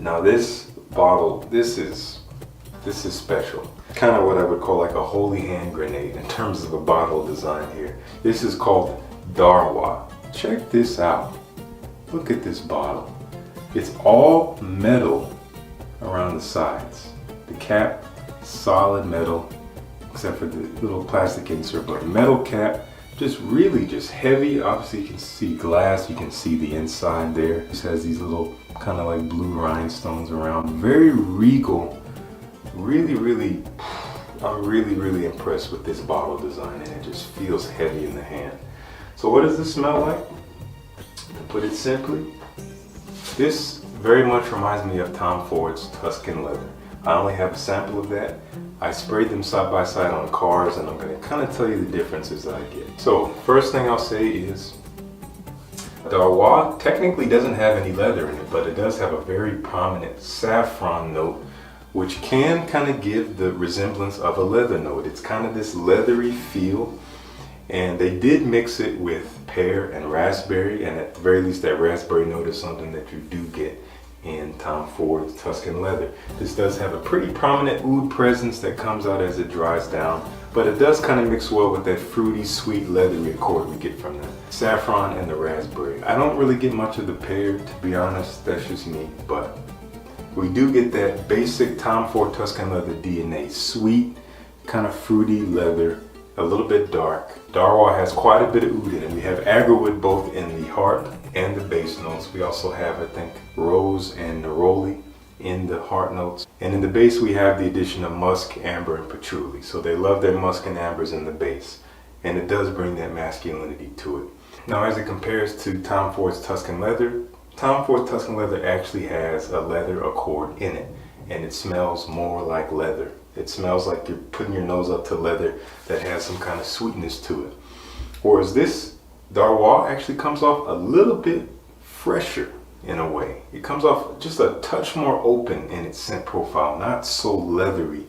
Now this bottle, this is special. Kind of what I would call like a holy hand grenade in terms of a bottle design here. This is called Dharwah. Check this out. Look at this bottle. It's all metal around the sides. The cap, solid metal, except for the little plastic insert, but metal cap, just really just heavy. Obviously you can see glass, you can see the inside there. This has these little kind of like blue rhinestones around. Very regal. Really, I'm really impressed with this bottle design, and it just feels heavy in the hand. So what does this smell like? To put it simply, this very much reminds me of Tom Ford's Tuscan leather. I only have a sample of that. I sprayed them side by side on cars, and I'm going to kind of tell you the differences that I get. So first thing I'll say is Dharwah technically doesn't have any leather in it, but it does have a very prominent saffron note, which can kind of give the resemblance of a leather note. It's kind of this leathery feel, and they did mix it with pear and raspberry, and at the very least that raspberry note is something that you do get in Tom Ford's Tuscan leather. This does have a pretty prominent oud presence that comes out as it dries down, but it does kind of mix well with that fruity, sweet, leathery accord we get from the saffron and the raspberry. I don't really get much of the pear, to be honest, that's just me, but we do get that basic Tom Ford Tuscan leather DNA, sweet, kind of fruity leather, a little bit dark. Dharwah has quite a bit of oud in it. We have agarwood both in the heart and the base notes. We also have, I think, rose and neroli in the heart notes. And in the base we have the addition of musk, amber, and patchouli. So they love their musk and ambers in the base. And it does bring that masculinity to it. Now as it compares to Tom Ford's Tuscan leather, Tom Ford Tuscan leather actually has a leather accord in it, and it smells more like leather. It smells like you're putting your nose up to leather that has some kind of sweetness to it. Whereas this Dharwah actually comes off a little bit fresher in a way. It comes off just a touch more open in its scent profile, not so leathery.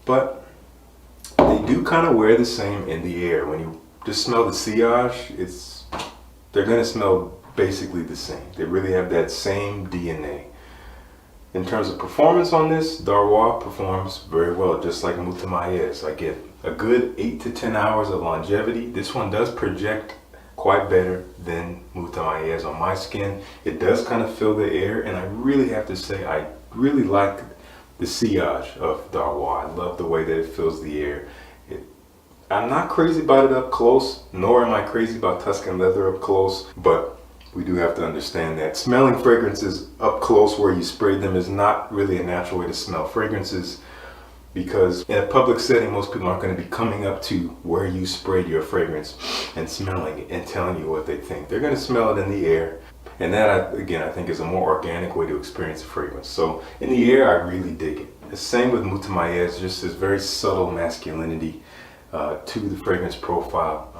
But they do kind of wear the same in the air. When you just smell the sillage, they're going to smell basically the same. They really have that same DNA. In terms of performance on this, Dharwah performs very well, just like Mutamayez. I get a good 8 to 10 hours of longevity. This one does project quite better than Mutamayez on my skin. It does kind of fill the air, and I really have to say I really like the sillage of Dharwah. I love the way that it fills the air. I'm not crazy about it up close, nor am I crazy about Tuscan leather up close, but we do have to understand that smelling fragrances up close where you sprayed them is not really a natural way to smell fragrances, because in a public setting most people aren't going to be coming up to where you sprayed your fragrance and smelling it and telling you what they think. They're going to smell it in the air, and that again I think is a more organic way to experience a fragrance. So in the air I really dig it. The same with Mutamayez, just this very subtle masculinity to the fragrance profile.